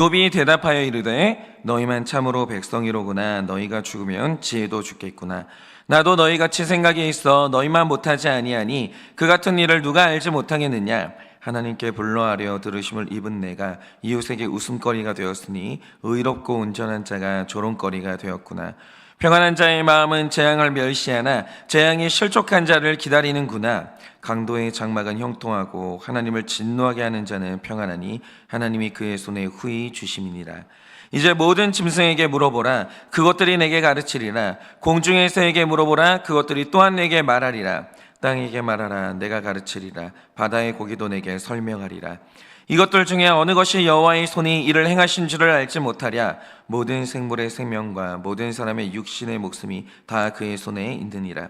욥이 대답하여 이르되 너희만 참으로 백성이로구나. 너희가 죽으면 지혜도 죽겠구나. 나도 너희같이 생각이 있어 너희만 못하지 아니하니 그 같은 일을 누가 알지 못하겠느냐. 하나님께 불러하려 들으심을 입은 내가 이웃에게 웃음거리가 되었으니 의롭고 온전한 자가 조롱거리가 되었구나. 평안한 자의 마음은 재앙을 멸시하나 재앙이 실족한 자를 기다리는구나. 강도의 장막은 형통하고 하나님을 진노하게 하는 자는 평안하니 하나님이 그의 손에 후히 주심이니라. 이제 모든 짐승에게 물어보라. 그것들이 내게 가르치리라. 공중의 새에게 물어보라. 그것들이 또한 내게 말하리라. 땅에게 말하라. 내가 가르치리라. 바다의 고기도 내게 설명하리라. 이것들 중에 어느 것이 여호와의 손이 이를 행하신 줄을 알지 못하랴. 모든 생물의 생명과 모든 사람의 육신의 목숨이 다 그의 손에 있느니라.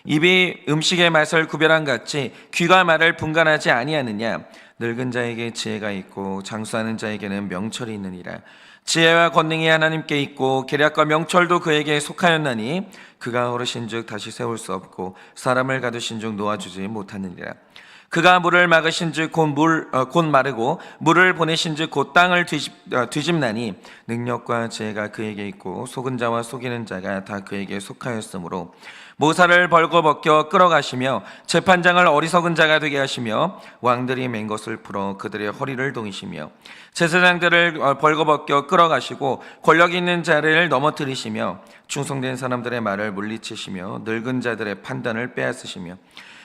입이 음식의 맛을 구별한 같이 귀가 말을 분간하지 아니하느냐. 늙은 자에게 지혜가 있고 장수하는 자에게는 명철이 있느니라. 지혜와 권능이 하나님께 있고 계략과 명철도 그에게 속하였나니 그가 어르신즉 다시 세울 수 없고 사람을 가두신즉 놓아주지 못하느니라. 그가 물을 막으신즉 곧 마르고 물을 보내신즉 곧 땅을 뒤집나니 능력과 지혜가 그에게 있고 속은 자와 속이는 자가 다 그에게 속하였으므로 모사를 벌거벗겨 끌어가시며 재판장을 어리석은 자가 되게 하시며 왕들이 맨 것을 풀어 그들의 허리를 동이시며 제사장들을 벌거벗겨 끌어가시고 권력 있는 자를 넘어뜨리시며 충성된 사람들의 말을 물리치시며 늙은 자들의 판단을 빼앗으시며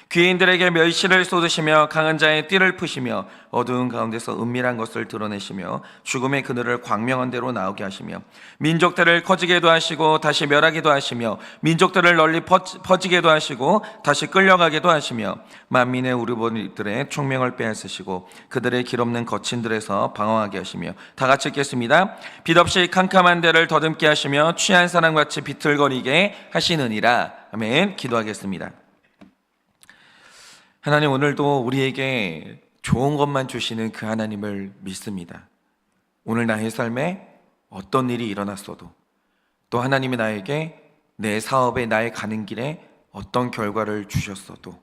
귀인들에게 멸시를 쏟으시며 강한 자의 띠를 푸시며 어두운 가운데서 은밀한 것을 드러내시며 죽음의 그늘을 광명한 대로 나오게 하시며 민족들을 커지게도 하시고 다시 멸하기도 하시며 민족들을 널리 퍼지게도 하시고 다시 끌려가게도 하시며 만민의 우르보니들의 총명을 빼앗으시고 그들의 길없는 거친들에서 방황하게 하시며 다 같이 읽겠습니다. 빛없이 캄캄한 데를 더듬게 하시며 취한 사람같이 비틀거리게 하시느니라. 아멘. 기도하겠습니다. 하나님, 오늘도 우리에게 좋은 것만 주시는 그 하나님을 믿습니다. 오늘 나의 삶에 어떤 일이 일어났어도 또 하나님이 나에게 내 사업에 나의 가는 길에 어떤 결과를 주셨어도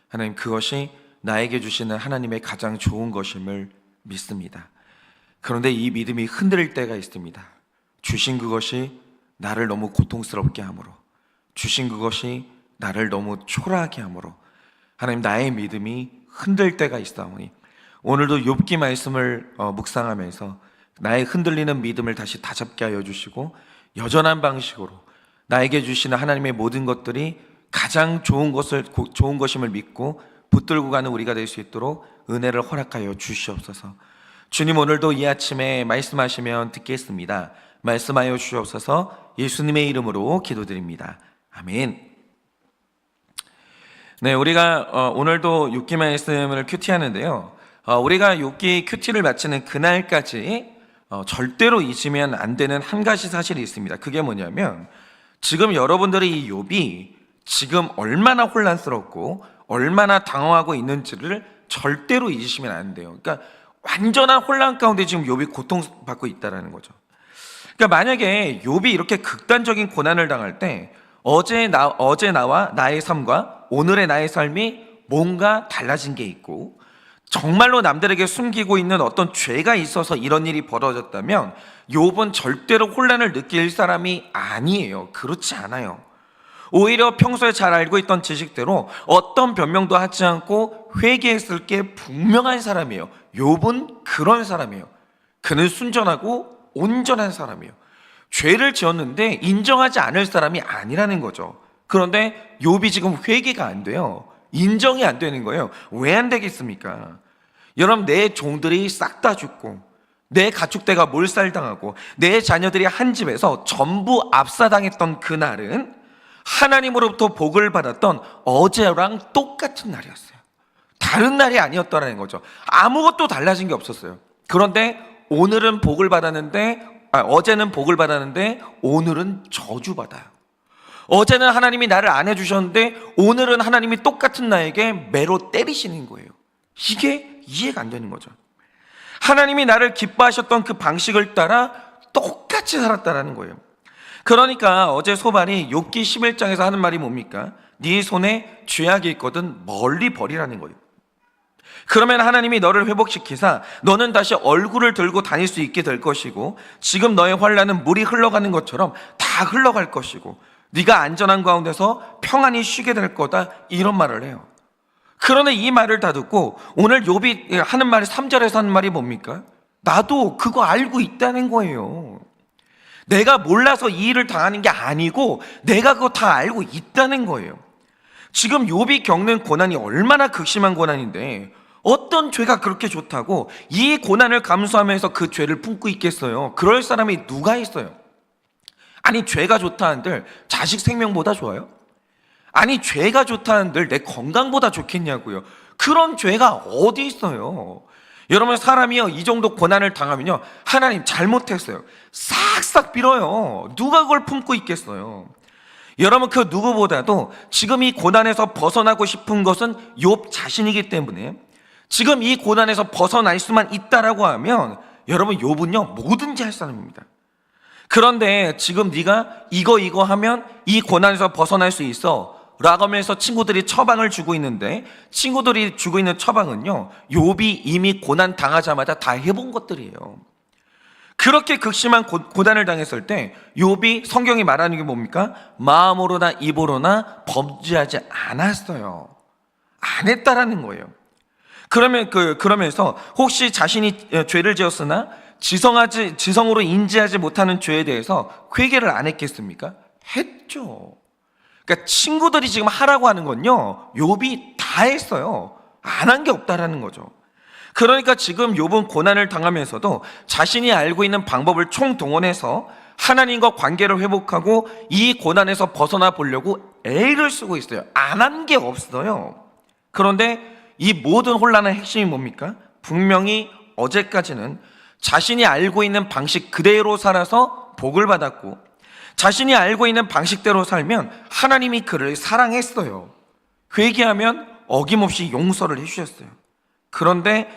하나님, 그것이 나에게 주시는 하나님의 가장 좋은 것임을 믿습니다. 그런데 이 믿음이 흔들릴 때가 있습니다. 주신 그것이 나를 너무 고통스럽게 함으로, 주신 그것이 나를 너무 초라하게 함으로 하나님, 나의 믿음이 흔들 때가 있사오니 오늘도 욥기 말씀을 묵상하면서 나의 흔들리는 믿음을 다시 다잡게 하여 주시고 여전한 방식으로 나에게 주시는 하나님의 모든 것들이 가장 좋은 것임을 믿고 붙들고 가는 우리가 될 수 있도록 은혜를 허락하여 주시옵소서. 주님, 오늘도 이 아침에 말씀하시면 듣겠습니다. 말씀하여 주시옵소서. 예수님의 이름으로 기도드립니다. 아멘. 네, 우리가 오늘도 욥기 말씀을 큐티하는데요. 우리가 욥기 큐티를 마치는 그날까지 절대로 잊으면 안 되는 한 가지 사실이 있습니다. 그게 뭐냐면 지금 여러분들이 이 욥이 지금 얼마나 혼란스럽고 얼마나 당황하고 있는지를 절대로 잊으시면 안 돼요. 그러니까 완전한 혼란 가운데 지금 욥이 고통받고 있다는 거죠. 그러니까 만약에 욥이 이렇게 극단적인 고난을 당할 때 어제 나와 나의 삶과 오늘의 나의 삶이 뭔가 달라진 게 있고 정말로 남들에게 숨기고 있는 어떤 죄가 있어서 이런 일이 벌어졌다면 욥은 절대로 혼란을 느낄 사람이 아니에요. 그렇지 않아요. 오히려 평소에 잘 알고 있던 지식대로 어떤 변명도 하지 않고 회개했을 게 분명한 사람이에요. 욥은 그런 사람이에요. 그는 순전하고 온전한 사람이에요. 죄를 지었는데 인정하지 않을 사람이 아니라는 거죠. 그런데 욥이 지금 회개가 안 돼요. 인정이 안 되는 거예요. 왜 안 되겠습니까? 여러분, 내 종들이 싹 다 죽고 내 가축대가 몰살당하고 내 자녀들이 한 집에서 전부 압사당했던 그날은 하나님으로부터 복을 받았던 어제랑 똑같은 날이었어요. 다른 날이 아니었다는 거죠. 아무것도 달라진 게 없었어요. 그런데 오늘은 복을 받았는데 어제는 복을 받았는데 오늘은 저주받아요. 어제는 하나님이 나를 안 해주셨는데 오늘은 하나님이 똑같은 나에게 매로 때리시는 거예요. 이게 이해가 안 되는 거죠. 하나님이 나를 기뻐하셨던 그 방식을 따라 똑같이 살았다는 거예요. 그러니까 어제 소발이 욥기 11장에서 하는 말이 뭡니까? 네 손에 죄악이 있거든 멀리 버리라는 거예요. 그러면 하나님이 너를 회복시키사 너는 다시 얼굴을 들고 다닐 수 있게 될 것이고, 지금 너의 환난은 물이 흘러가는 것처럼 다 흘러갈 것이고, 네가 안전한 가운데서 평안히 쉬게 될 거다, 이런 말을 해요. 그런데 이 말을 다 듣고 오늘 욥이 하는 말이 3절에서 하는 말이 뭡니까? 나도 그거 알고 있다는 거예요. 내가 몰라서 이 일을 당하는 게 아니고 내가 그거 다 알고 있다는 거예요. 지금 욥이 겪는 고난이 얼마나 극심한 고난인데 어떤 죄가 그렇게 좋다고 이 고난을 감수하면서 그 죄를 품고 있겠어요? 그럴 사람이 누가 있어요? 아니, 죄가 좋다 한들 자식 생명보다 좋아요? 아니, 죄가 좋다 한들 내 건강보다 좋겠냐고요? 그런 죄가 어디 있어요? 여러분, 사람이요, 이 정도 고난을 당하면요, 하나님 잘못했어요, 싹싹 빌어요. 누가 그걸 품고 있겠어요? 여러분, 그 누구보다도 지금 이 고난에서 벗어나고 싶은 것은 욥 자신이기 때문에 지금 이 고난에서 벗어날 수만 있다라고 하면 여러분, 욥은요 뭐든지 할 사람입니다. 그런데 지금 네가 이거 하면 이 고난에서 벗어날 수 있어 라고 하면서 친구들이 처방을 주고 있는데, 친구들이 주고 있는 처방은요, 욥이 이미 고난 당하자마자 다 해본 것들이에요. 그렇게 극심한 고난을 당했을 때 욥이, 성경이 말하는 게 뭡니까? 마음으로나 입으로나 범죄하지 않았어요. 안 했다라는 거예요. 그러면서 혹시 자신이 죄를 지었으나 지성으로 인지하지 못하는 죄에 대해서 회개를 안 했겠습니까? 했죠. 그러니까 친구들이 지금 하라고 하는 건요, 욥이 다 했어요. 안 한 게 없다라는 거죠. 그러니까 지금 욥은 고난을 당하면서도 자신이 알고 있는 방법을 총동원해서 하나님과 관계를 회복하고 이 고난에서 벗어나 보려고 애를 쓰고 있어요. 안 한 게 없어요. 그런데 이 모든 혼란의 핵심이 뭡니까? 분명히 어제까지는 자신이 알고 있는 방식 그대로 살아서 복을 받았고, 자신이 알고 있는 방식대로 살면 하나님이 그를 사랑했어요. 회개하면 어김없이 용서를 해주셨어요. 그런데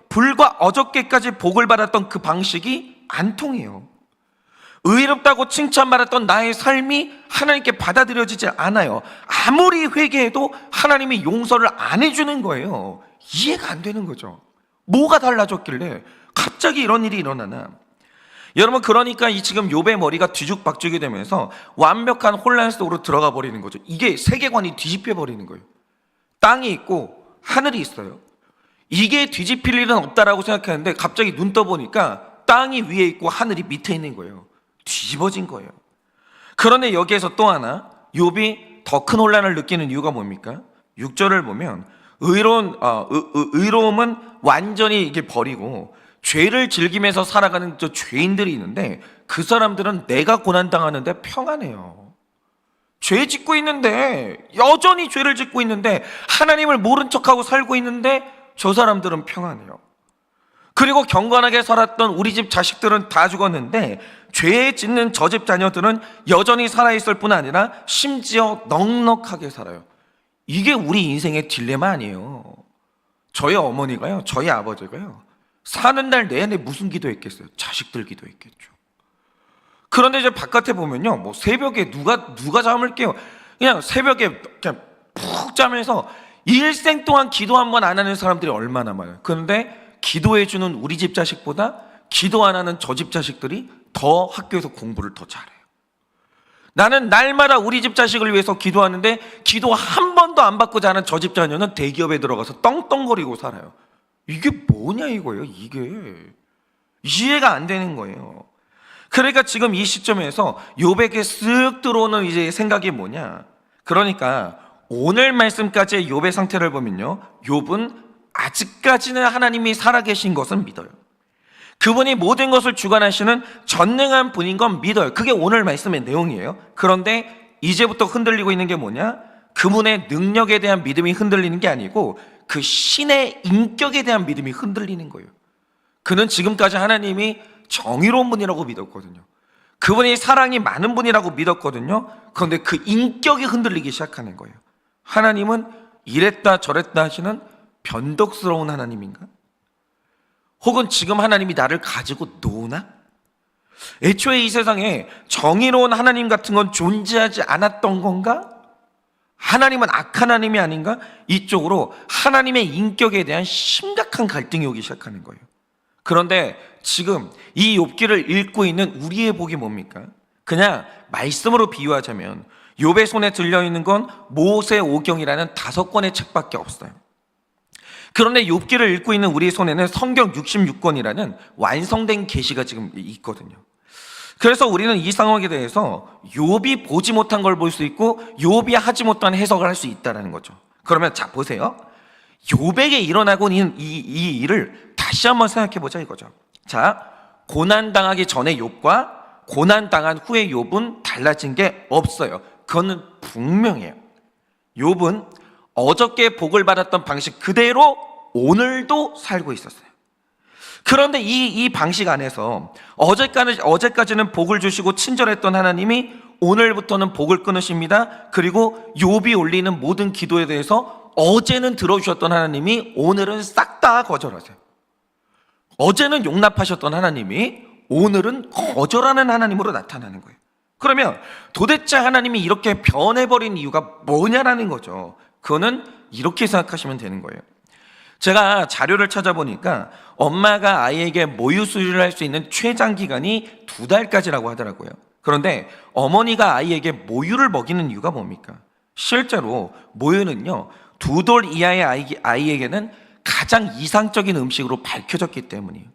불과 어저께까지 복을 받았던 그 방식이 안 통해요. 의롭다고 칭찬받았던 나의 삶이 하나님께 받아들여지지 않아요. 아무리 회개해도 하나님이 용서를 안 해주는 거예요. 이해가 안 되는 거죠. 뭐가 달라졌길래 갑자기 이런 일이 일어나나? 여러분, 그러니까 이 지금 욥의 머리가 뒤죽박죽이 되면서 완벽한 혼란 속으로 들어가 버리는 거죠. 이게 세계관이 뒤집혀 버리는 거예요. 땅이 있고 하늘이 있어요. 이게 뒤집힐 일은 없다라고 생각하는데 갑자기 눈 떠보니까 땅이 위에 있고 하늘이 밑에 있는 거예요. 뒤집어진 거예요. 그런데 여기에서 또 하나, 욥이 더 큰 혼란을 느끼는 이유가 뭡니까? 6절을 보면 의로움은 완전히 이게 버리고 죄를 즐기면서 살아가는 저 죄인들이 있는데, 그 사람들은 내가 고난당하는데 평안해요. 죄 짓고 있는데, 여전히 죄를 짓고 있는데, 하나님을 모른 척하고 살고 있는데 저 사람들은 평안해요. 그리고 경건하게 살았던 우리 집 자식들은 다 죽었는데 죄 짓는 저 집 자녀들은 여전히 살아있을 뿐 아니라 심지어 넉넉하게 살아요. 이게 우리 인생의 딜레마 아니에요. 저희 어머니가요, 저희 아버지가요, 사는 날 내내 무슨 기도했겠어요? 자식들 기도했겠죠. 그런데 이제 바깥에 보면요, 뭐 새벽에 누가 잠을 깨요? 그냥 새벽에 그냥 푹 자면서 일생 동안 기도 한 번 안 하는 사람들이 얼마나 많아요. 그런데 기도해주는 우리 집 자식보다 기도 안 하는 저 집 자식들이 더 학교에서 공부를 더 잘해요. 나는 날마다 우리 집 자식을 위해서 기도하는데 기도 한 번도 안 받고 자는 저 집 자녀는 대기업에 들어가서 떵떵거리고 살아요. 이게 뭐냐 이거예요. 이게 이해가 안 되는 거예요. 그러니까 지금 이 시점에서 욥에게 쓱 들어오는 이제 생각이 뭐냐, 그러니까 오늘 말씀까지의 욥의 상태를 보면요, 욥은 아직까지는 하나님이 살아계신 것을 믿어요. 그분이 모든 것을 주관하시는 전능한 분인 건 믿어요. 그게 오늘 말씀의 내용이에요. 그런데 이제부터 흔들리고 있는 게 뭐냐, 그분의 능력에 대한 믿음이 흔들리는 게 아니고 그 신의 인격에 대한 믿음이 흔들리는 거예요. 그는 지금까지 하나님이 정의로운 분이라고 믿었거든요. 그분이 사랑이 많은 분이라고 믿었거든요. 그런데 그 인격이 흔들리기 시작하는 거예요. 하나님은 이랬다 저랬다 하시는 변덕스러운 하나님인가? 혹은 지금 하나님이 나를 가지고 노나? 애초에 이 세상에 정의로운 하나님 같은 건 존재하지 않았던 건가? 하나님은 악한 하나님이 아닌가? 이쪽으로 하나님의 인격에 대한 심각한 갈등이 오기 시작하는 거예요. 그런데 지금 이 욥기를 읽고 있는 우리의 복이 뭡니까? 그냥 말씀으로 비유하자면 욥의 손에 들려있는 건 모세오경이라는 5권의 책밖에 없어요. 그런데 욥기를 읽고 있는 우리 손에는 성경 66권이라는 완성된 계시가 지금 있거든요. 그래서 우리는 이 상황에 대해서 욥이 보지 못한 걸 볼 수 있고 욥이 하지 못한 해석을 할 수 있다는 거죠. 그러면 자 보세요. 욥에게 일어나고 있는 이 일을 다시 한번 생각해 보자 이거죠. 자, 고난당하기 전에 욥과 고난당한 후에 욥은 달라진 게 없어요. 그거는 분명해요. 욥은 어저께 복을 받았던 방식 그대로 오늘도 살고 있었어요. 그런데 이 방식 안에서 어제까지는 복을 주시고 친절했던 하나님이 오늘부터는 복을 끊으십니다. 그리고 욥이 올리는 모든 기도에 대해서 어제는 들어주셨던 하나님이 오늘은 싹 다 거절하세요. 어제는 용납하셨던 하나님이 오늘은 거절하는 하나님으로 나타나는 거예요. 그러면 도대체 하나님이 이렇게 변해버린 이유가 뭐냐라는 거죠. 그거는 이렇게 생각하시면 되는 거예요. 제가 자료를 찾아보니까 엄마가 아이에게 모유 수유를 할 수 있는 최장 기간이 2달까지라고 하더라고요. 그런데 어머니가 아이에게 모유를 먹이는 이유가 뭡니까? 실제로 모유는요 2돌 이하의 아이에게는 가장 이상적인 음식으로 밝혀졌기 때문이에요.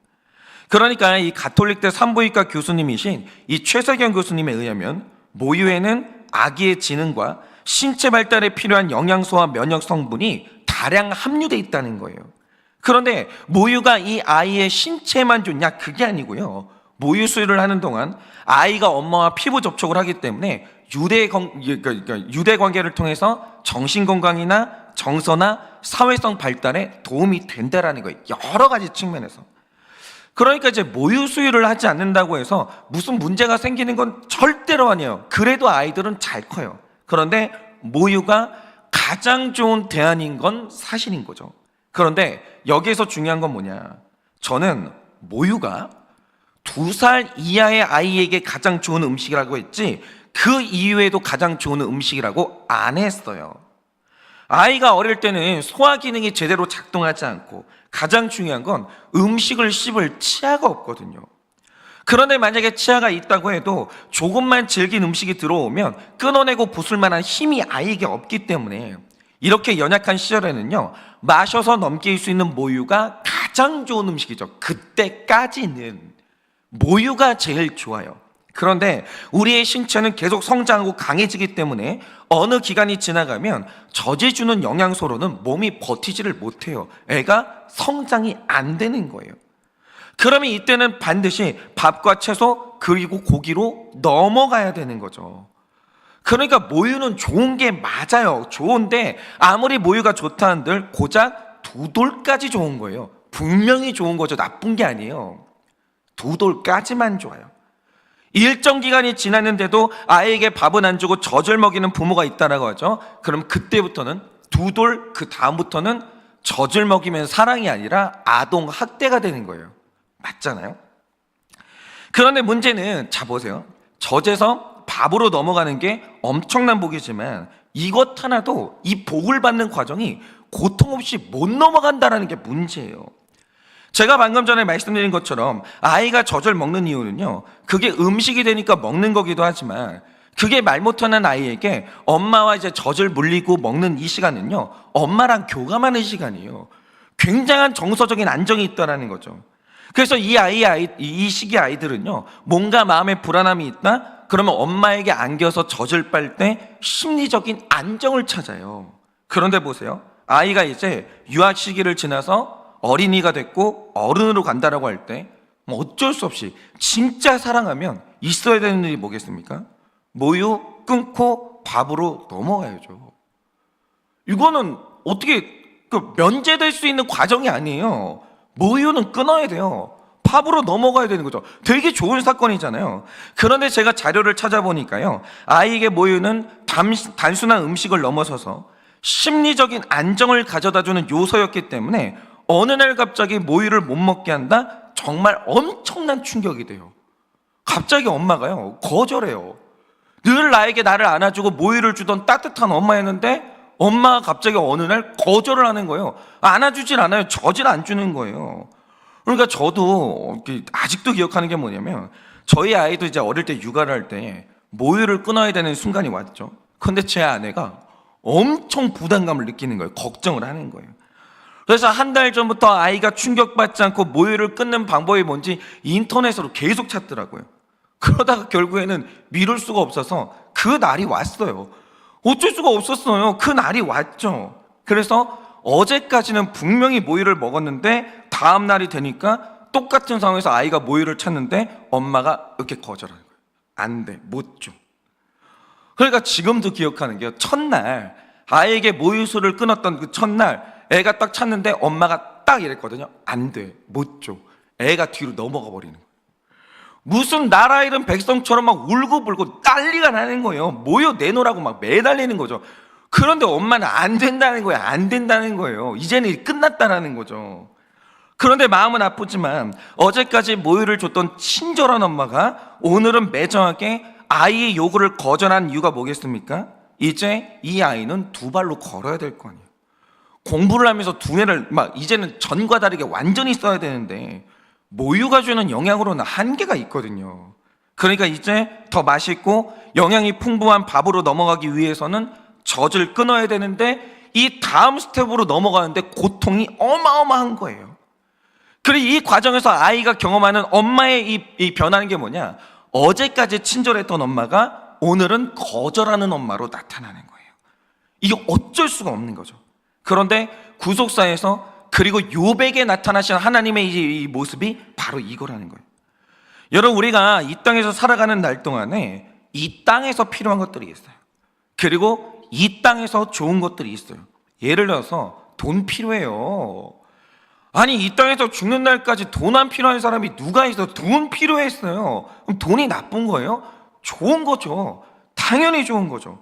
그러니까 이 가톨릭대 산부인과 교수님이신 이 최석영 교수님에 의하면 모유에는 아기의 지능과 신체 발달에 필요한 영양소와 면역 성분이 다량 함유되어 있다는 거예요. 그런데 모유가 이 아이의 신체만 좋냐? 그게 아니고요. 모유 수유를 하는 동안 아이가 엄마와 피부 접촉을 하기 때문에 유대 관계를 통해서 정신 건강이나 정서나 사회성 발달에 도움이 된다라는 거예요. 여러 가지 측면에서. 그러니까 이제 모유 수유를 하지 않는다고 해서 무슨 문제가 생기는 건 절대로 아니에요. 그래도 아이들은 잘 커요. 그런데 모유가 가장 좋은 대안인 건 사실인 거죠. 그런데 여기에서 중요한 건 뭐냐? 저는 모유가 2살 이하의 아이에게 가장 좋은 음식이라고 했지 그 이후에도 가장 좋은 음식이라고 안 했어요. 아이가 어릴 때는 소화 기능이 제대로 작동하지 않고 가장 중요한 건 음식을 씹을 치아가 없거든요. 그런데 만약에 치아가 있다고 해도 조금만 질긴 음식이 들어오면 끊어내고 부술 만한 힘이 아이에게 없기 때문에 이렇게 연약한 시절에는요 마셔서 넘길 수 있는 모유가 가장 좋은 음식이죠. 그때까지는 모유가 제일 좋아요. 그런데 우리의 신체는 계속 성장하고 강해지기 때문에 어느 기간이 지나가면 젖이 주는 영양소로는 몸이 버티지를 못해요. 애가 성장이 안 되는 거예요. 그러면 이때는 반드시 밥과 채소 그리고 고기로 넘어가야 되는 거죠. 그러니까 모유는 좋은 게 맞아요. 좋은데 아무리 모유가 좋다 한들 고작 2돌까지 좋은 거예요. 분명히 좋은 거죠. 나쁜 게 아니에요. 2돌까지만 좋아요. 일정 기간이 지났는데도 아이에게 밥은 안 주고 젖을 먹이는 부모가 있다라고 하죠. 그럼 그때부터는 2돌, 그 다음부터는 젖을 먹이면 사랑이 아니라 아동 학대가 되는 거예요. 맞잖아요. 그런데 문제는 자 보세요. 젖에서 밥으로 넘어가는 게 엄청난 복이지만 이것 하나도 이 복을 받는 과정이 고통 없이 못 넘어간다는 게 문제예요. 제가 방금 전에 말씀드린 것처럼 아이가 젖을 먹는 이유는요 그게 음식이 되니까 먹는 거기도 하지만 그게 말 못하는 아이에게 엄마와 이제 젖을 물리고 먹는 이 시간은요 엄마랑 교감하는 시간이에요. 굉장한 정서적인 안정이 있다는 거죠. 그래서 이 시기 아이들은요 뭔가 마음에 불안함이 있다? 그러면 엄마에게 안겨서 젖을 빨 때 심리적인 안정을 찾아요. 그런데 보세요. 아이가 이제 유아 시기를 지나서 어린이가 됐고 어른으로 간다라고 할 때 어쩔 수 없이 진짜 사랑하면 있어야 되는 일이 뭐겠습니까? 모유 끊고 밥으로 넘어가야죠. 이거는 어떻게 면제될 수 있는 과정이 아니에요. 모유는 끊어야 돼요. 밥으로 넘어가야 되는 거죠. 되게 좋은 사건이잖아요. 그런데 제가 자료를 찾아보니까요 아이에게 모유는 단순한 음식을 넘어서서 심리적인 안정을 가져다주는 요소였기 때문에 어느 날 갑자기 모유를 못 먹게 한다? 정말 엄청난 충격이 돼요. 갑자기 엄마가요 거절해요. 늘 나를 안아주고 모유를 주던 따뜻한 엄마였는데 엄마가 갑자기 어느 날 거절을 하는 거예요. 안아주질 않아요. 젖을 안 주는 거예요. 그러니까 저도 아직도 기억하는 게 뭐냐면, 저희 아이도 이제 어릴 때 육아를 할 때 모유를 끊어야 되는 순간이 왔죠. 근데 제 아내가 엄청 부담감을 느끼는 거예요. 걱정을 하는 거예요. 그래서 한 달 전부터 아이가 충격받지 않고 모유를 끊는 방법이 뭔지 인터넷으로 계속 찾더라고요. 그러다가 결국에는 미룰 수가 없어서 그 날이 왔어요. 어쩔 수가 없었어요. 그 날이 왔죠. 그래서 어제까지는 분명히 모유를 먹었는데 다음 날이 되니까 똑같은 상황에서 아이가 모유를 찾는데 엄마가 이렇게 거절하는 거예요. 안 돼, 못 줘. 그러니까 지금도 기억하는 게요, 첫날 아이에게 모유수를 끊었던 그 첫날 애가 딱 찾는데 엄마가 딱 이랬거든요. 안 돼, 못 줘. 애가 뒤로 넘어가 버리는 거예요. 무슨 나라 잃은 백성처럼 막 울고불고 난리가 나는 거예요. 모유 내놓으라고 막 매달리는 거죠. 그런데 엄마는 안 된다는 거예요. 안 된다는 거예요. 이제는 끝났다라는 거죠. 그런데 마음은 아프지만 어제까지 모유를 줬던 친절한 엄마가 오늘은 매정하게 아이의 요구를 거절한 이유가 뭐겠습니까? 이제 이 아이는 두 발로 걸어야 될 거 아니에요. 공부를 하면서 두뇌를 이제는 전과 다르게 완전히 써야 되는데 모유가 주는 영양으로는 한계가 있거든요. 그러니까 이제 더 맛있고 영양이 풍부한 밥으로 넘어가기 위해서는 젖을 끊어야 되는데 이 다음 스텝으로 넘어가는데 고통이 어마어마한 거예요. 그리고 이 과정에서 아이가 경험하는 엄마의 이 변하는 게 뭐냐? 어제까지 친절했던 엄마가 오늘은 거절하는 엄마로 나타나는 거예요. 이게 어쩔 수가 없는 거죠. 그런데 구속사에서 그리고 욥에게 나타나신 하나님의 이 모습이 바로 이거라는 거예요. 여러분, 우리가 이 땅에서 살아가는 날 동안에 이 땅에서 필요한 것들이 있어요. 그리고 이 땅에서 좋은 것들이 있어요. 예를 들어서 돈 필요해요. 아니, 이 땅에서 죽는 날까지 돈 안 필요한 사람이 누가 있어요? 돈 필요했어요. 그럼 돈이 나쁜 거예요? 좋은 거죠. 당연히 좋은 거죠.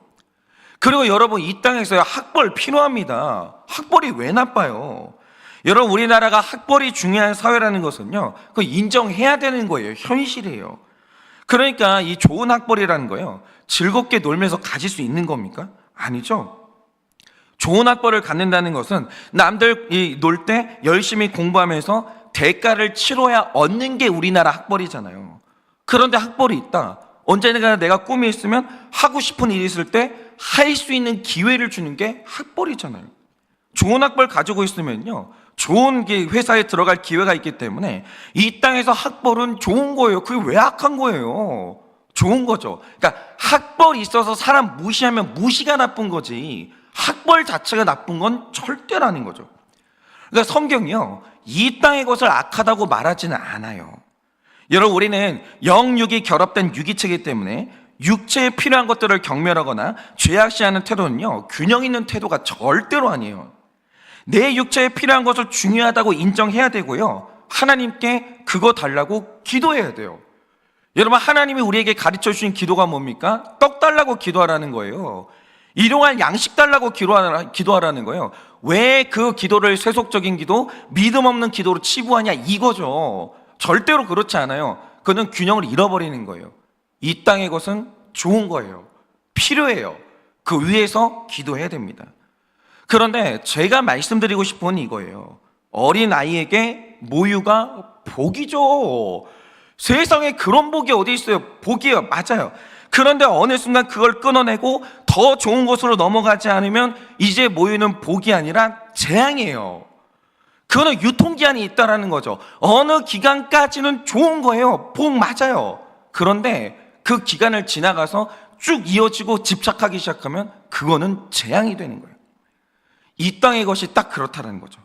그리고 여러분, 이 땅에서 학벌 필요합니다. 학벌이 왜 나빠요? 여러분, 우리나라가 학벌이 중요한 사회라는 것은요, 그거 인정해야 되는 거예요. 현실이에요. 그러니까 이 좋은 학벌이라는 거예요, 즐겁게 놀면서 가질 수 있는 겁니까? 아니죠. 좋은 학벌을 갖는다는 것은 남들 놀 때 열심히 공부하면서 대가를 치러야 얻는 게 우리나라 학벌이잖아요. 그런데 학벌이 있다. 언젠가 내가 꿈이 있으면 하고 싶은 일이 있을 때 할 수 있는 기회를 주는 게 학벌이잖아요. 좋은 학벌 가지고 있으면요, 좋은 회사에 들어갈 기회가 있기 때문에 이 땅에서 학벌은 좋은 거예요. 그게 왜 악한 거예요? 좋은 거죠. 그러니까 학벌이 있어서 사람 무시하면 무시가 나쁜 거지, 학벌 자체가 나쁜 건 절대라는 거죠. 그러니까 성경이요, 이 땅의 것을 악하다고 말하지는 않아요. 여러분, 우리는 영육이 결합된 유기체이기 때문에 육체에 필요한 것들을 경멸하거나 죄악시하는 태도는요, 균형 있는 태도가 절대로 아니에요. 내 육체에 필요한 것을 중요하다고 인정해야 되고요, 하나님께 그거 달라고 기도해야 돼요. 여러분, 하나님이 우리에게 가르쳐 주신 기도가 뭡니까? 떡 달라고 기도하라는 거예요. 일용할 양식 달라고 기도하라는 거예요. 왜 그 기도를 세속적인 기도, 믿음 없는 기도로 치부하냐, 이거죠. 절대로 그렇지 않아요. 그는 균형을 잃어버리는 거예요. 이 땅의 것은 좋은 거예요. 필요해요. 그 위에서 기도해야 됩니다. 그런데 제가 말씀드리고 싶은 건 이거예요. 어린 아이에게 모유가 복이죠. 세상에 그런 복이 어디 있어요? 복이에요. 맞아요. 그런데 어느 순간 그걸 끊어내고 더 좋은 곳으로 넘어가지 않으면 이제 모유는 복이 아니라 재앙이에요. 그거는 유통기한이 있다라는 거죠. 어느 기간까지는 좋은 거예요. 복 맞아요. 그런데 그 기간을 지나가서 쭉 이어지고 집착하기 시작하면 그거는 재앙이 되는 거예요. 이 땅의 것이 딱 그렇다는 거죠.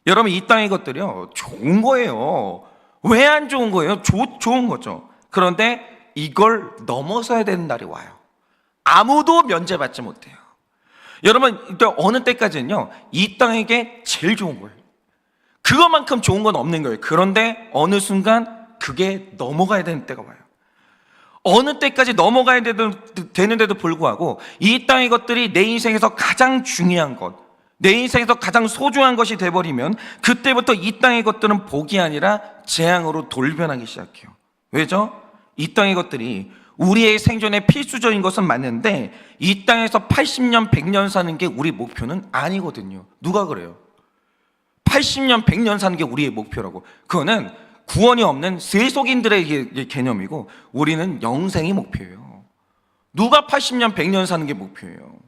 여러분, 이 땅의 것들이요, 좋은 거예요. 왜 안 좋은 거예요? 좋은 거죠. 그런데 이걸 넘어서야 되는 날이 와요. 아무도 면제받지 못해요. 여러분, 어느 때까지는요, 이 땅에게 제일 좋은 거예요. 그것만큼 좋은 건 없는 거예요. 그런데 어느 순간 그게 넘어가야 되는 때가 와요. 어느 때까지 넘어가야 되는데도 불구하고 이 땅의 것들이 내 인생에서 가장 중요한 것, 내 인생에서 가장 소중한 것이 돼버리면 그때부터 이 땅의 것들은 복이 아니라 재앙으로 돌변하기 시작해요. 왜죠? 이 땅의 것들이 우리의 생존에 필수적인 것은 맞는데 이 땅에서 80년, 100년 사는 게 우리 목표는 아니거든요. 누가 그래요? 80년, 100년 사는 게 우리의 목표라고. 그거는 구원이 없는 세속인들의 개념이고 우리는 영생이 목표예요. 누가 80년, 100년 사는 게 목표예요?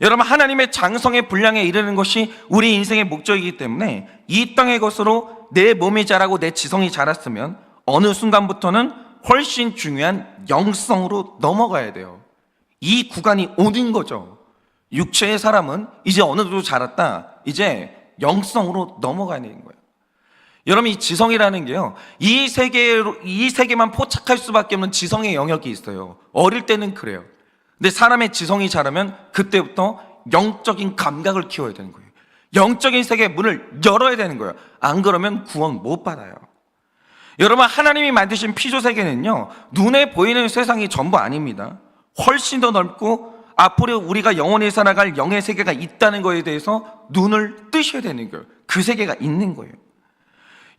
여러분, 하나님의 장성의 분량에 이르는 것이 우리 인생의 목적이기 때문에 이 땅의 것으로 내 몸이 자라고 내 지성이 자랐으면 어느 순간부터는 훨씬 중요한 영성으로 넘어가야 돼요. 이 구간이 오는 거죠. 육체의 사람은 이제 어느 정도 자랐다, 이제 영성으로 넘어가야 되는 거예요. 여러분, 이 지성이라는 게요, 이 세계만 포착할 수밖에 없는 지성의 영역이 있어요. 어릴 때는 그래요. 근데 사람의 지성이 자라면 그때부터 영적인 감각을 키워야 되는 거예요. 영적인 세계의 문을 열어야 되는 거예요. 안 그러면 구원 못 받아요. 여러분, 하나님이 만드신 피조 세계는요, 눈에 보이는 세상이 전부 아닙니다. 훨씬 더 넓고 앞으로 우리가 영원히 살아갈 영의 세계가 있다는 거에 대해서 눈을 뜨셔야 되는 거예요. 그 세계가 있는 거예요.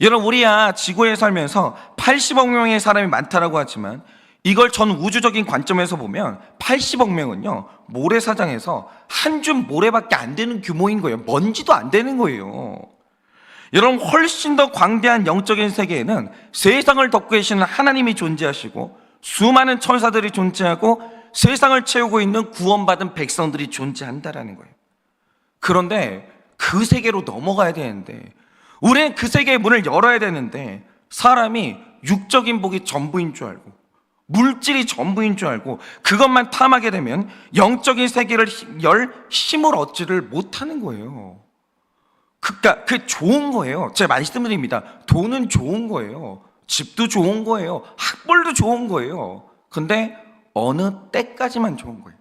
여러분, 우리야 지구에 살면서 80억 명의 사람이 많다라고 하지만 이걸 전 우주적인 관점에서 보면 80억 명은요, 모래사장에서 한 줌 모래밖에 안 되는 규모인 거예요. 먼지도 안 되는 거예요. 여러분, 훨씬 더 광대한 영적인 세계에는 세상을 덮고 계시는 하나님이 존재하시고 수많은 천사들이 존재하고 세상을 채우고 있는 구원받은 백성들이 존재한다라는 거예요. 그런데 그 세계로 넘어가야 되는데, 우리는 그 세계의 문을 열어야 되는데, 사람이 육적인 복이 전부인 줄 알고 물질이 전부인 줄 알고 그것만 탐하게 되면 영적인 세계를 열 힘을 얻지를 못하는 거예요. 그러니까 그게 좋은 거예요. 제가 말씀드립니다. 돈은 좋은 거예요. 집도 좋은 거예요. 학벌도 좋은 거예요. 근데 어느 때까지만 좋은 거예요.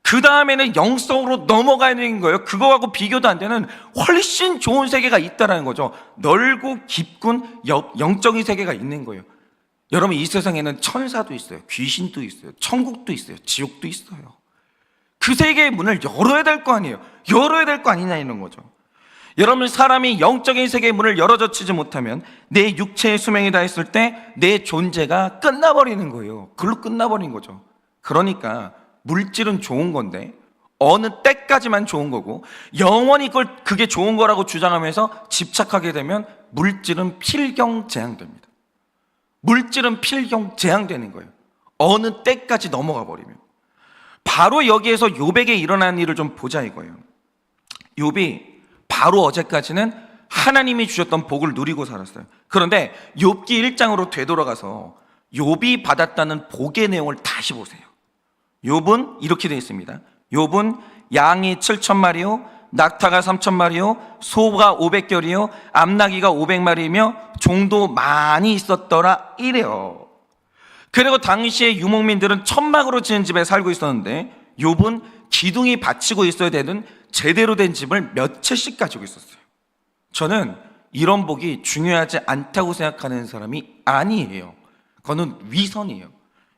그 다음에는 영성으로 넘어가야 되는 거예요. 그거하고 비교도 안 되는 훨씬 좋은 세계가 있다는 거죠. 넓고 깊은 영적인 세계가 있는 거예요. 여러분, 이 세상에는 천사도 있어요. 귀신도 있어요. 천국도 있어요. 지옥도 있어요. 그 세계의 문을 열어야 될 거 아니에요. 열어야 될 거 아니냐 이런 거죠. 여러분, 사람이 영적인 세계의 문을 열어젖히지 못하면 내 육체의 수명이 다 했을 때 내 존재가 끝나버리는 거예요. 그걸로 끝나버린 거죠. 그러니까 물질은 좋은 건데 어느 때까지만 좋은 거고, 영원히 그게 좋은 거라고 주장하면서 집착하게 되면 물질은 필경재앙됩니다. 물질은 필경재앙되는 거예요. 어느 때까지 넘어가 버리면. 바로 여기에서 욥에게 일어난 일을 좀 보자 이거예요. 욥이 바로 어제까지는 하나님이 주셨던 복을 누리고 살았어요. 그런데 욥기 1장으로 되돌아가서 욥이 받았다는 복의 내용을 다시 보세요. 욥은 이렇게 되어 있습니다. 욥은 양이 7,000마리요, 낙타가 3,000마리요, 소가 500결이요, 암나귀가 500마리이며 종도 많이 있었더라 이래요. 그리고 당시에 유목민들은 천막으로 지은 집에 살고 있었는데 욥은 기둥이 받치고 있어야 되는 제대로 된 집을 몇 채씩 가지고 있었어요. 저는 이런 복이 중요하지 않다고 생각하는 사람이 아니에요. 그거는 위선이에요.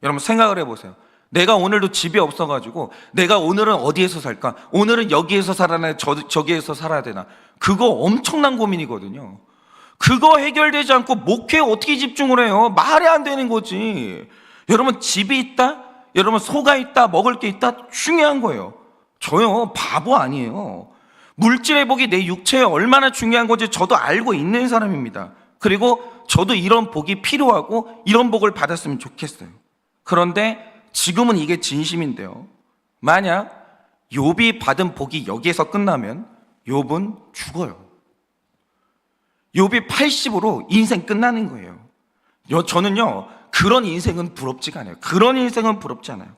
여러분, 생각을 해보세요. 내가 오늘도 집이 없어가지고 내가 오늘은 어디에서 살까? 오늘은 여기에서 살아나 저기에서 살아야 되나? 그거 엄청난 고민이거든요. 그거 해결되지 않고 목회에 어떻게 집중을 해요? 말이 안 되는 거지. 여러분, 집이 있다? 여러분, 소가 있다? 먹을 게 있다? 중요한 거예요. 저요, 바보 아니에요. 물질의 복이 내 육체에 얼마나 중요한 건지 저도 알고 있는 사람입니다. 그리고 저도 이런 복이 필요하고 이런 복을 받았으면 좋겠어요. 그런데 지금은 이게 진심인데요, 만약 욥이 받은 복이 여기에서 끝나면 욥은 죽어요. 욥이 80으로 인생 끝나는 거예요. 저는요, 그런 인생은 부럽지가 않아요. 그런 인생은 부럽지 않아요.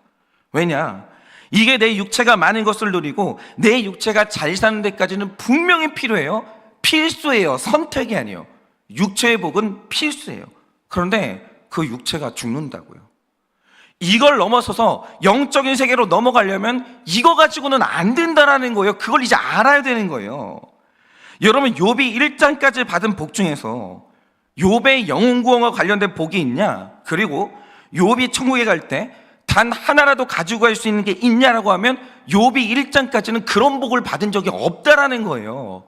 왜냐? 이게 내 육체가 많은 것을 누리고 내 육체가 잘 사는 데까지는 분명히 필요해요. 필수예요. 선택이 아니에요. 육체의 복은 필수예요. 그런데 그 육체가 죽는다고요. 이걸 넘어서서 영적인 세계로 넘어가려면 이거 가지고는 안 된다라는 거예요. 그걸 이제 알아야 되는 거예요. 여러분, 욥이 1장까지 받은 복 중에서 욥의 영혼 구원과 관련된 복이 있냐, 그리고 욥이 천국에 갈 때 단 하나라도 가지고 갈 수 있는 게 있냐라고 하면 욥이 1장까지는 그런 복을 받은 적이 없다라는 거예요.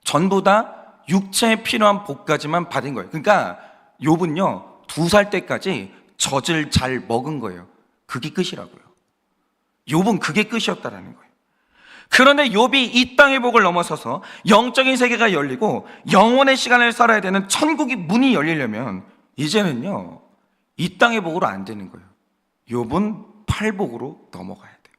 전부 다 육체에 필요한 복까지만 받은 거예요. 그러니까 욥은요, 2살 때까지 젖을 잘 먹은 거예요. 그게 끝이라고요. 욥은 그게 끝이었다라는 거예요. 그런데 욥이 이 땅의 복을 넘어서서 영적인 세계가 열리고 영원의 시간을 살아야 되는 천국의 문이 열리려면 이제는요, 이 땅의 복으로 안 되는 거예요. 욥은 팔복으로 넘어가야 돼요.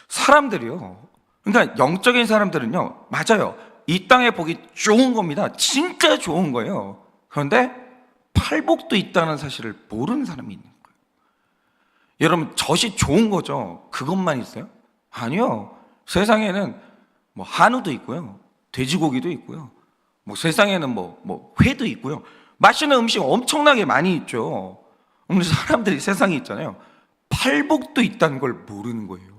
사람들이요, 그러니까 영적인 사람들은요, 맞아요, 이 땅의 복이 좋은 겁니다. 진짜 좋은 거예요. 그런데 팔복도 있다는 사실을 모르는 사람이 있는 거예요. 여러분, 젖이 좋은 거죠? 그것만 있어요? 아니요. 세상에는 뭐 한우도 있고요, 돼지고기도 있고요, 뭐 세상에는 뭐 회도 있고요, 맛있는 음식 엄청나게 많이 있죠. 근데 사람들이 세상에 있잖아요, 팔복도 있다는 걸 모르는 거예요.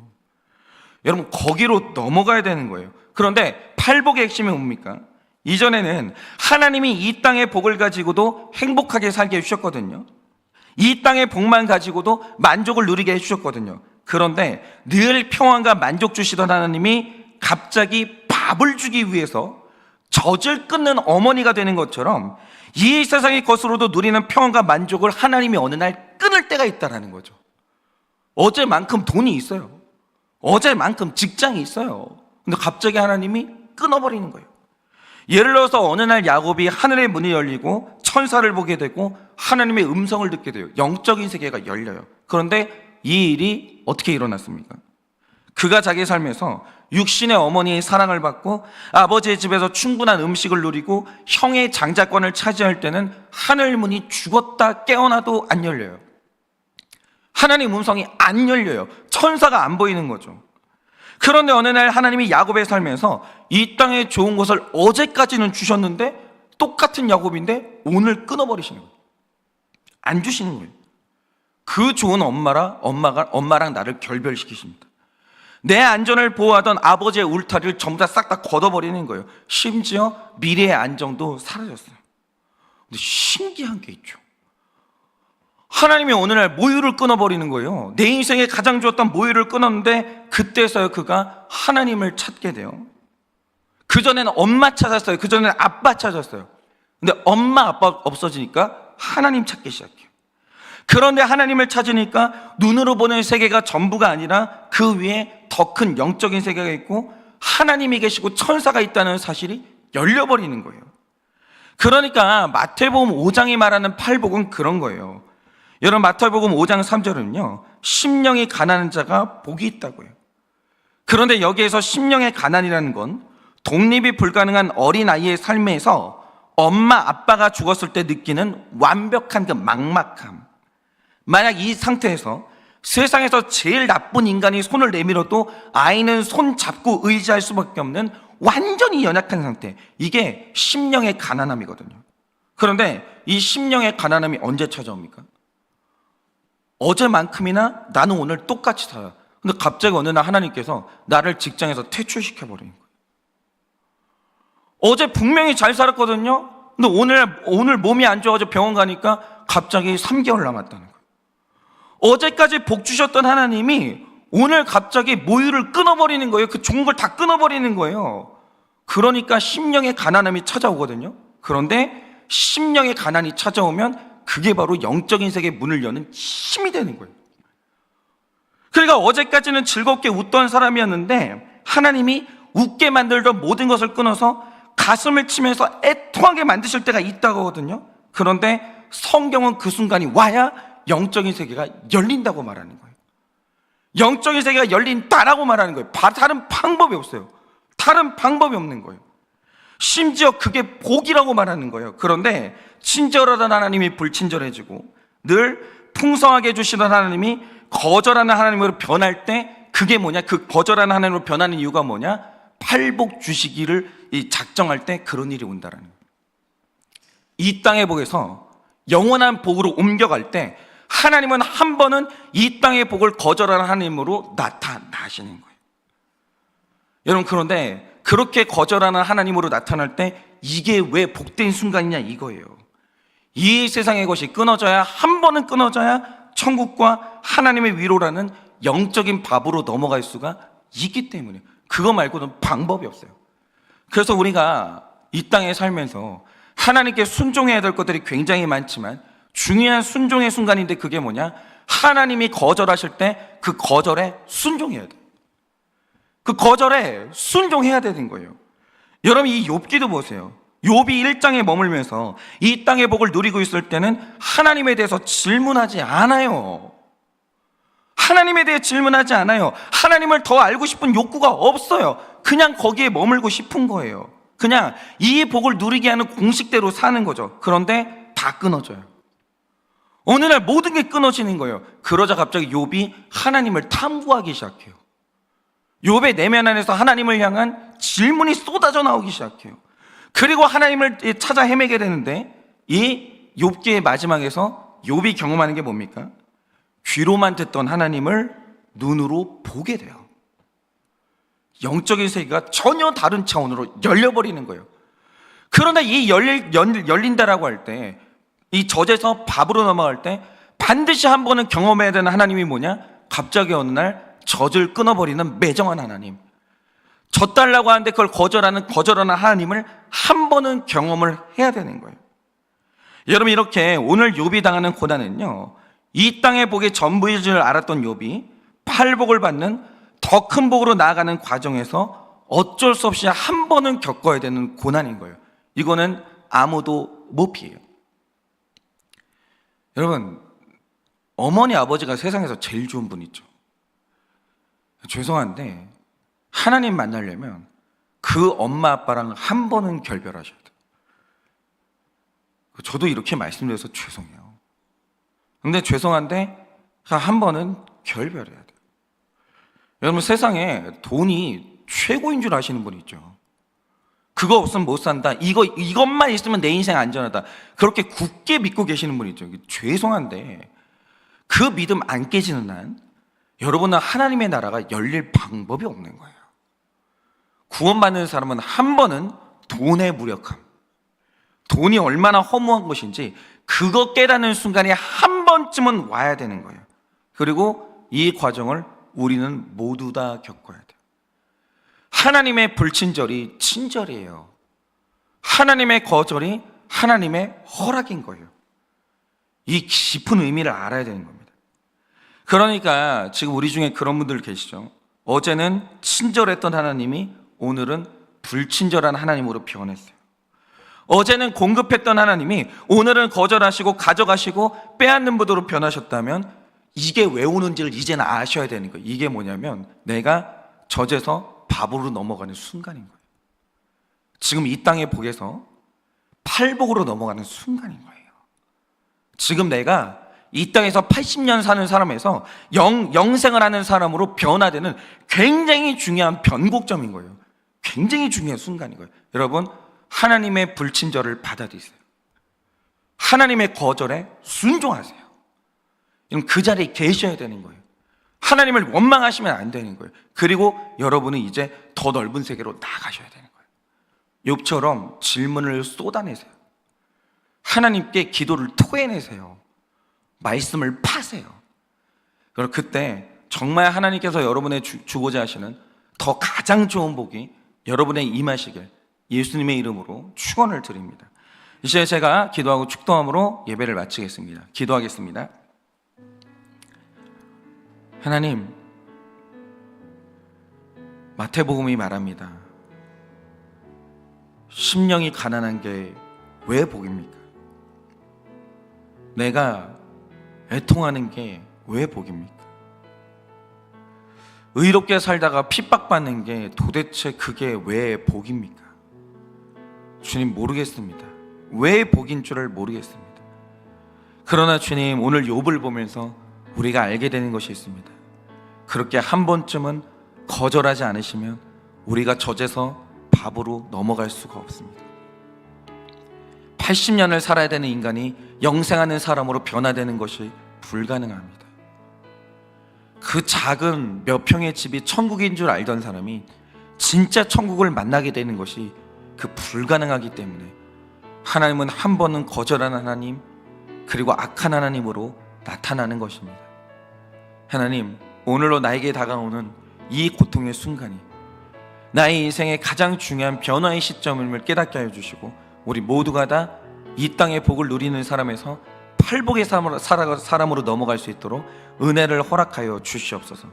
여러분, 거기로 넘어가야 되는 거예요. 그런데 팔복의 핵심이 뭡니까? 이전에는 하나님이 이 땅의 복을 가지고도 행복하게 살게 해주셨거든요. 이 땅의 복만 가지고도 만족을 누리게 해주셨거든요. 그런데 늘 평안과 만족 주시던 하나님이 갑자기 밥을 주기 위해서 젖을 끊는 어머니가 되는 것처럼 이 세상의 것으로도 누리는 평안과 만족을 하나님이 어느 날 끊을 때가 있다는 거죠. 어제만큼 돈이 있어요. 어제만큼 직장이 있어요. 근데 갑자기 하나님이 끊어버리는 거예요. 예를 들어서 어느 날 야곱이 하늘의 문이 열리고 천사를 보게 되고 하나님의 음성을 듣게 돼요. 영적인 세계가 열려요. 그런데 이 일이 어떻게 일어났습니까? 그가 자기 삶에서 육신의 어머니의 사랑을 받고 아버지의 집에서 충분한 음식을 누리고 형의 장자권을 차지할 때는 하늘문이 죽었다 깨어나도 안 열려요. 하나님 음성이 안 열려요. 천사가 안 보이는 거죠. 그런데 어느 날 하나님이 야곱의 삶에서 이 땅에 좋은 것을 어제까지는 주셨는데 똑같은 야곱인데 오늘 끊어버리시는 거예요. 안 주시는 거예요. 그 좋은 엄마랑 나를 결별시키십니다. 내 안전을 보호하던 아버지의 울타리를 전부 다 싹 다 걷어버리는 거예요. 심지어 미래의 안정도 사라졌어요. 근데 신기한 게 있죠. 하나님이 어느 날 모유를 끊어버리는 거예요. 내 인생에 가장 좋았던 모유를 끊었는데 그때서야 그가 하나님을 찾게 돼요. 그전에는 엄마 찾았어요. 그전에는 아빠 찾았어요. 근데 엄마 아빠 없어지니까 하나님 찾기 시작해요. 그런데 하나님을 찾으니까 눈으로 보는 세계가 전부가 아니라 그 위에 더 큰 영적인 세계가 있고 하나님이 계시고 천사가 있다는 사실이 열려버리는 거예요. 그러니까 마태복음 5장이 말하는 팔복은 그런 거예요. 여러분, 마태복음 5장 3절은요, 심령이 가난한 자가 복이 있다고요. 그런데 여기에서 심령의 가난이라는 건 독립이 불가능한 어린아이의 삶에서 엄마 아빠가 죽었을 때 느끼는 완벽한 그 막막함. 만약 이 상태에서 세상에서 제일 나쁜 인간이 손을 내밀어도 아이는 손 잡고 의지할 수밖에 없는 완전히 연약한 상태, 이게 심령의 가난함이거든요. 그런데 이 심령의 가난함이 언제 찾아옵니까? 어제만큼이나 나는 오늘 똑같이 살아. 근데 갑자기 어느 날 하나님께서 나를 직장에서 퇴출시켜버리는 거예요. 어제 분명히 잘 살았거든요. 근데 오늘 몸이 안 좋아서 병원 가니까 갑자기 3개월 남았다는 거예요. 어제까지 복 주셨던 하나님이 오늘 갑자기 모유를 끊어버리는 거예요. 그 좋은 걸 다 끊어버리는 거예요. 그러니까 심령의 가난함이 찾아오거든요. 그런데 심령의 가난이 찾아오면 그게 바로 영적인 세계의 문을 여는 힘이 되는 거예요. 그러니까 어제까지는 즐겁게 웃던 사람이었는데 하나님이 웃게 만들던 모든 것을 끊어서 가슴을 치면서 애통하게 만드실 때가 있다고 하거든요. 그런데 성경은 그 순간이 와야 영적인 세계가 열린다고 말하는 거예요. 영적인 세계가 열린다라고 말하는 거예요. 다른 방법이 없어요. 다른 방법이 없는 거예요. 심지어 그게 복이라고 말하는 거예요. 그런데 친절하던 하나님이 불친절해지고 늘 풍성하게 해주시던 하나님이 거절하는 하나님으로 변할 때 그게 뭐냐? 그 거절하는 하나님으로 변하는 이유가 뭐냐? 팔복 주시기를 작정할 때 그런 일이 온다라는 거예요. 이 땅의 복에서 영원한 복으로 옮겨갈 때 하나님은 한 번은 이 땅의 복을 거절하는 하나님으로 나타나시는 거예요. 여러분, 그런데 그렇게 거절하는 하나님으로 나타날 때 이게 왜 복된 순간이냐 이거예요. 이 세상의 것이 끊어져야, 한 번은 끊어져야 천국과 하나님의 위로라는 영적인 밥으로 넘어갈 수가 있기 때문에, 그거 말고는 방법이 없어요. 그래서 우리가 이 땅에 살면서 하나님께 순종해야 될 것들이 굉장히 많지만 중요한 순종의 순간인데 그게 뭐냐? 하나님이 거절하실 때 그 거절에 순종해야 돼. 그 거절에 순종해야 되는 거예요. 여러분 이 욥기도 보세요. 욥이 1장에 머물면서 이 땅의 복을 누리고 있을 때는 하나님에 대해서 질문하지 않아요. 하나님에 대해 질문하지 않아요. 하나님을 더 알고 싶은 욕구가 없어요. 그냥 거기에 머물고 싶은 거예요. 그냥 이 복을 누리게 하는 공식대로 사는 거죠. 그런데 다 끊어져요. 어느 날 모든 게 끊어지는 거예요. 그러자 갑자기 욥이 하나님을 탐구하기 시작해요. 욥의 내면 안에서 하나님을 향한 질문이 쏟아져 나오기 시작해요. 그리고 하나님을 찾아 헤매게 되는데 이 욥기의 마지막에서 욥이 경험하는 게 뭡니까? 귀로만 듣던 하나님을 눈으로 보게 돼요. 영적인 세계가 전혀 다른 차원으로 열려버리는 거예요. 그런데 이 열린다라고 할 때, 이 젖에서 밥으로 넘어갈 때 반드시 한 번은 경험해야 되는 하나님이 뭐냐? 갑자기 어느 날 젖을 끊어버리는 매정한 하나님. 젖달라고 하는데 그걸 거절하는 하나님을 한 번은 경험을 해야 되는 거예요. 여러분 이렇게 오늘 욥이 당하는 고난은요, 이 땅의 복이 전부인 줄 알았던 욥이 팔복을 받는 더 큰 복으로 나아가는 과정에서 어쩔 수 없이 한 번은 겪어야 되는 고난인 거예요. 이거는 아무도 못 피해요. 여러분, 어머니 아버지가 세상에서 제일 좋은 분 있죠. 죄송한데 하나님 만나려면 그 엄마 아빠랑 한 번은 결별하셔야 돼요. 저도 이렇게 말씀드려서 죄송해요. 근데 죄송한데 한 번은 결별해야 돼요. 여러분 세상에 돈이 최고인 줄 아시는 분 있죠. 그거 없으면 못 산다. 이것만 있으면 내 인생 안전하다. 그렇게 굳게 믿고 계시는 분 있죠. 죄송한데 그 믿음 안 깨지는 한 여러분은 하나님의 나라가 열릴 방법이 없는 거예요. 구원받는 사람은 한 번은 돈의 무력함, 돈이 얼마나 허무한 것인지 그거 깨닫는 순간에 한 번쯤은 와야 되는 거예요. 그리고 이 과정을 우리는 모두 다 겪어야 돼요. 하나님의 불친절이 친절이에요. 하나님의 거절이 하나님의 허락인 거예요. 이 깊은 의미를 알아야 되는 겁니다. 그러니까 지금 우리 중에 그런 분들 계시죠. 어제는 친절했던 하나님이 오늘은 불친절한 하나님으로 변했어요. 어제는 공급했던 하나님이 오늘은 거절하시고 가져가시고 빼앗는 분으로 변하셨다면 이게 왜 오는지를 이제는 아셔야 되는 거예요. 이게 뭐냐면 내가 젖에서 밥으로 넘어가는 순간인 거예요. 지금 이 땅의 복에서 팔복으로 넘어가는 순간인 거예요. 지금 내가 이 땅에서 80년 사는 사람에서 영생을 하는 사람으로 변화되는 굉장히 중요한 변곡점인 거예요. 굉장히 중요한 순간인 거예요. 여러분, 하나님의 불친절을 받아들이세요. 하나님의 거절에 순종하세요. 그 자리에 계셔야 되는 거예요. 하나님을 원망하시면 안 되는 거예요. 그리고 여러분은 이제 더 넓은 세계로 나가셔야 되는 거예요. 욥처럼 질문을 쏟아내세요. 하나님께 기도를 토해내세요. 말씀을 파세요. 그리고 그때 정말 하나님께서 여러분의 주고자 하시는 더 가장 좋은 복이 여러분의 임하시길 예수님의 이름으로 축원을 드립니다. 이제 제가 기도하고 축도함으로 예배를 마치겠습니다. 기도하겠습니다. 하나님, 마태복음이 말합니다. 심령이 가난한 게 왜 복입니까? 내가 애통하는 게 왜 복입니까? 의롭게 살다가 핍박받는 게 도대체 그게 왜 복입니까? 주님, 모르겠습니다. 왜 복인 줄을 모르겠습니다. 그러나 주님, 오늘 욥을 보면서 우리가 알게 되는 것이 있습니다. 그렇게 한 번쯤은 거절하지 않으시면 우리가 젖에서 밥으로 넘어갈 수가 없습니다. 80년을 살아야 되는 인간이 영생하는 사람으로 변화되는 것이 불가능합니다. 그 작은 몇 평의 집이 천국인 줄 알던 사람이 진짜 천국을 만나게 되는 것이 그 불가능하기 때문에 하나님은 한 번은 거절하는 하나님, 그리고 악한 하나님으로 나타나는 것입니다. 하나님, 오늘로 나에게 다가오는 이 고통의 순간이 나의 인생의 가장 중요한 변화의 시점임을 깨닫게 하여 주시고 우리 모두가 다 이 땅의 복을 누리는 사람에서 팔복의 사람으로 넘어갈 수 있도록 은혜를 허락하여 주시옵소서.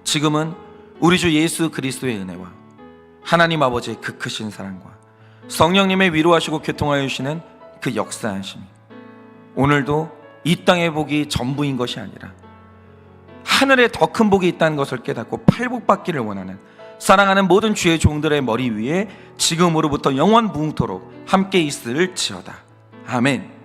지금은 우리 주 예수 그리스도의 은혜와 하나님 아버지의 그 크신 사랑과 성령님의 위로하시고 교통하여 주시는 그 역사하심이 오늘도 이 땅의 복이 전부인 것이 아니라 하늘에 더 큰 복이 있다는 것을 깨닫고 팔복받기를 원하는 사랑하는 모든 주의 종들의 머리 위에 지금으로부터 영원 무궁토록 함께 있을지어다. 아멘.